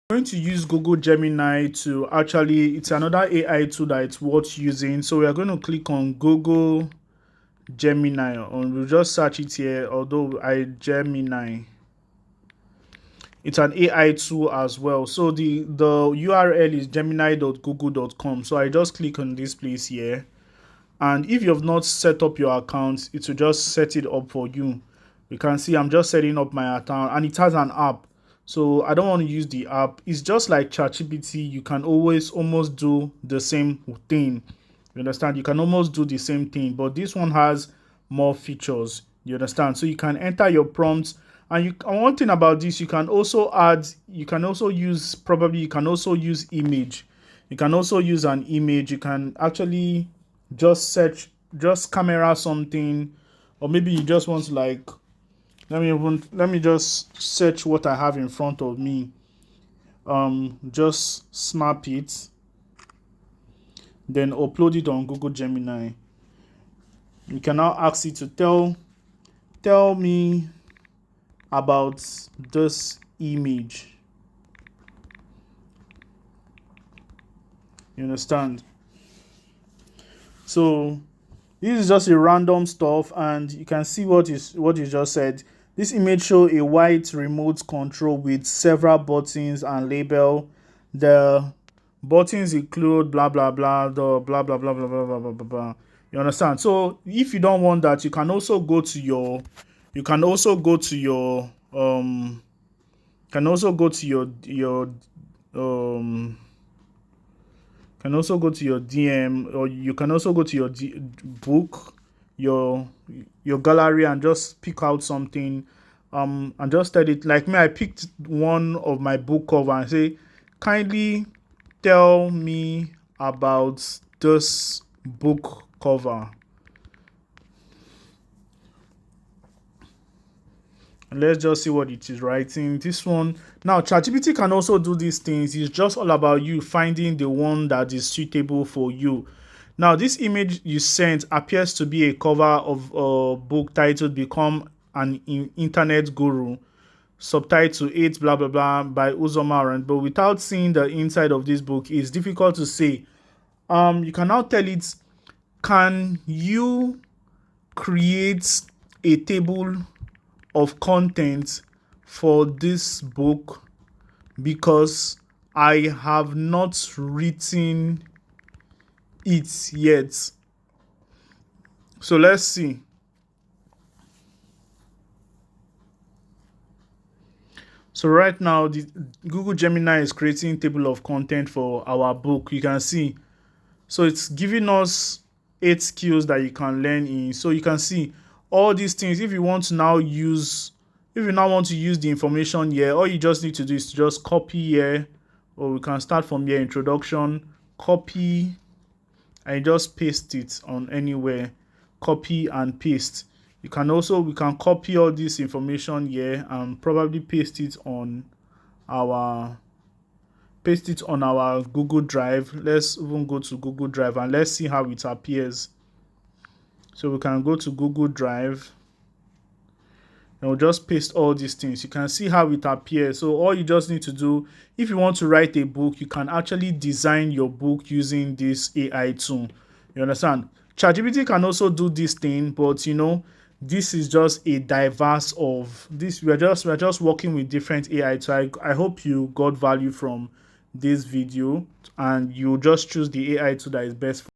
Going to use Google Gemini to actually, it's another AI tool that it's worth using. So we are going to click on Google Gemini, and we'll just search it here. Although Gemini, it's an AI tool as well. So the URL is gemini.google.com. So I just click on this place here, and if you have not set up your account, it will just set it up for you. You can see I'm just setting up my account, and it has an app. So I don't want to use the app. It's just like ChatGPT. You can always almost do the same thing. You understand? You can almost do the same thing, but this one has more features. You understand? So you can enter your prompts, and one thing about this, you can also add. You can also use You can also use image. You can also use an image. You can actually just search, just camera something, or maybe you just want to like, let me just search what I have in front of me. Just snap it, then upload it on Google Gemini. You can now ask it to tell me about this image. You understand? So this is just a random stuff, and you can see what you just said. This image show a white remote control with several buttons and label. The buttons include blah blah blah, the blah blah blah blah blah blah blah blah blah. You understand? So if you don't want that, you can also go to your can also go to your DM, or you can also go to your book, your gallery, and just pick out something, and just tell it. Like me, I picked one of my book cover and say, kindly tell me about this book cover. Let's just see what it is writing. This one now, ChatGPT can also do these things. It's just all about you finding the one that is suitable for you. Now, this image you sent appears to be a cover of a book titled "Become an Internet Guru," subtitle 8 blah blah blah by Uzoma Aran. But without seeing the inside of this book, it's difficult to say. You can now tell it, can you create a table of content for this book, because I have not written it yet. So let's see. So right now, the Google Gemini is creating table of content for our book. You can see. So it's giving us 8 skills that you can learn in. So you can see all these things. If you now want to use the information here, all you just need to do is to just copy here, or we can start from here, introduction, copy, and just paste it on anywhere. Copy and paste. We can copy all this information here and probably paste it on our Google Drive. Let's even go to Google Drive and let's see how it appears. So we can go to Google Drive and we'll just paste all these things. You can see how it appears. So all you just need to do, if you want to write a book, you can actually design your book using this AI tool. You understand? ChatGPT can also do this thing, but this is just a diverse of this. We're just working with different AI. So I hope you got value from this video, and you just choose the AI tool that is best for